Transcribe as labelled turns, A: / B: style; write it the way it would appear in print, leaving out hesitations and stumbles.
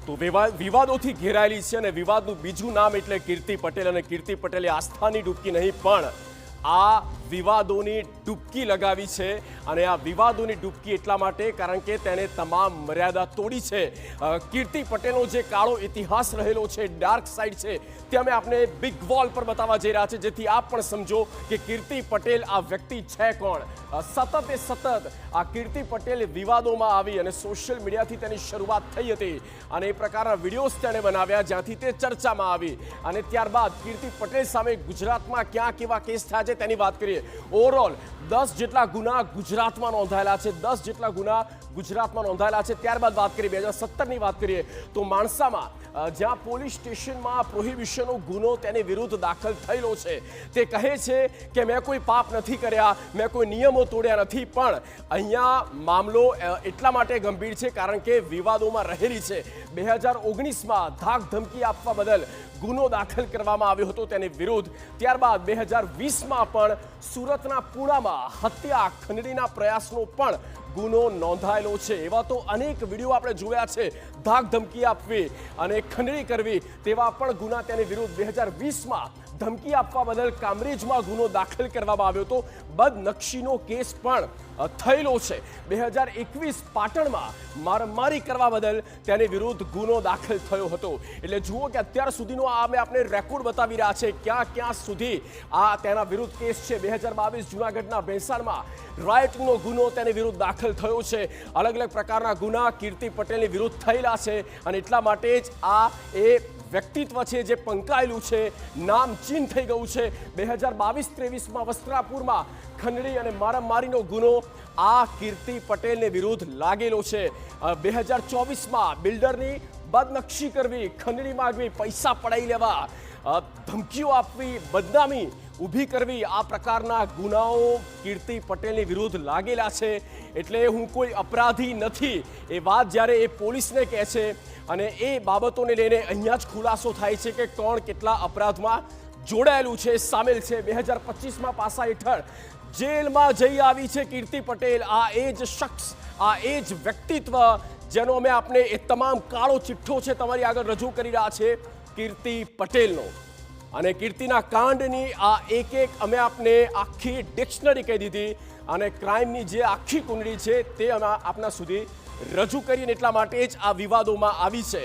A: તો વિવાદોથી ઘેરાયેલી છે અને વિવાદનું બીજું નામ એટલે કીર્તિ પટેલ અને કીર્તિ પટેલે આસ્થાની ડૂબકી નહીં પણ આ વિવાદોની ડૂબકી લગાવી છે અને આ વિવાદોની ડૂબકી એટલા માટે કારણ કે તેને તમામ મર્યાદા તોડી છે કીર્તિ પટેલનો જે કાળો ઇતિહાસ રહેલો છે ડાર્ક સાઇડ છે તે અમે આપને બિગ વોલ પર બતાવવા જઈ રહ્યા છે જેથી આપ પણ સમજો કે કીર્તિ પટેલ આ વ્યક્તિ છે કોણ સતત આ કીર્તિ પટેલ વિવાદોમાં આવી અને સોશિયલ મીડિયાથી તેની શરૂઆત થઈ હતી અને એ પ્રકારના વિડીયોઝ તેણે બનાવ્યા જ્યાંથી તે ચર્ચામાં આવી અને ત્યારબાદ કીર્તિ પટેલ સામે ગુજરાતમાં ક્યાં કેવા કેસ થયા છે તેની વાત કરીએ ઓવરઓલ 10 જેટલા ગુના ગુજરાતમાં નોંધાયેલા છે 10 જેટલા ગુના ગુજરાતમાં નોંધાયેલા છે ત્યારબાદ વાત કરીએ 2017ની વાત કરીએ તો માણસામાં જ્યાં પોલીસ સ્ટેશનમાં પ્રોહિબિશનનો ગુનો તેની વિરુદ્ધ દાખલ થયેલો છે તે કહે છે કે મેં કોઈ પાપ નથી કર્યા મેં કોઈ નિયમો તોડ્યા નથી પણ અહીંયા મામલો એટલા માટે ગંભીર છે કારણ કે વિવાદોમાં રહેલી છે 2019માં ધાક ધમકી આપવા બદલ ગુનો દાખલ કરવામાં આવ્યો હતો તેની વિરુદ્ધ ત્યારબાદ 2020માં પણ સુરતના પુણામાં હત્યા ખંડણીના પ્રયાસનો પણ ગુનો નોંધાયેલો છે એવા તો અનેક વિડીયો આપણે જોયા છે ધાક ધમકી આપવી અને ખંડણી કરવી તેવા પણ ગુના તેની વિરુદ્ધ 2020માં ધમકી આપવા બદલ કામરેજમાં ગુનો દાખલ કરવામાં આવ્યો હતો બદનક્ષીનો કેસ પણ થયેલો છે 2021 પાટણમાં મારામારી કરવા બદલ તેની વિરુદ્ધ ગુનો દાખલ થયો હતો એટલે જુઓ કે અત્યાર સુધીનો આ અમે આપણે રેકોર્ડ બતાવી રહ્યા છે ક્યાં સુધી આ તેના વિરુદ્ધ કેસ છે 2022 જૂનાગઢના ભેંસાણમાં રાઇટનો ગુનો તેની વિરુદ્ધ દાખલ થયો છે અલગ અલગ પ્રકારના ગુના કીર્તિ પટેલની વિરુદ્ધ થયેલા છે અને એટલા માટે જ આ એ વ્યક્તિત્વ છે જે પંકાયેલું છે નામચીન થઈ ગયું છે 2022-23માં વસ્ત્રાપુરમાં ખંડણી અને મારામારીનો ગુનો આ કીર્તિ પટેલને વિરુદ્ધ લાગેલો છે 2024માં બિલ્ડરની બદનક્ષી કરવી ખંડણી માંગવી પૈસા પડાવી લેવા ધમકીઓ આપવી બદનામી ઊભી કરવી આ પ્રકારના ગુનાઓ કીર્તિ પટેલની વિરુદ્ધ લાગેલા છે એટલે હું કોઈ અપરાધી નથી એ વાત જ્યારે એ પોલીસને કહે છે અને એ બાબતોને લઈને અહીંયા જ ખુલાસો થાય છે કે કોણ કેટલા અપરાધમાં જોડાયેલું છે સામેલ છે 2025માં પાસા હેઠળ જેલમાં જઈ આવી છે કીર્તિ પટેલ આ એ જ શખ્સ આ એ જ વ્યક્તિત્વ જેનો અમે આપને એ તમામ કાળો ચિઠ્ઠો છે તમારી આગળ રજૂ કરી રહ્યા છે કીર્તિ પટેલનો અને કીર્તિના કાંડની આ એક અમે આપને આખી ડિક્શનરી કહી દીધી અને ક્રાઇમની જે આખી કુંડળી છે તે અમે આપના સુધી રજૂ કરીને એટલા માટે જ આ વિવાદોમાં આવી છે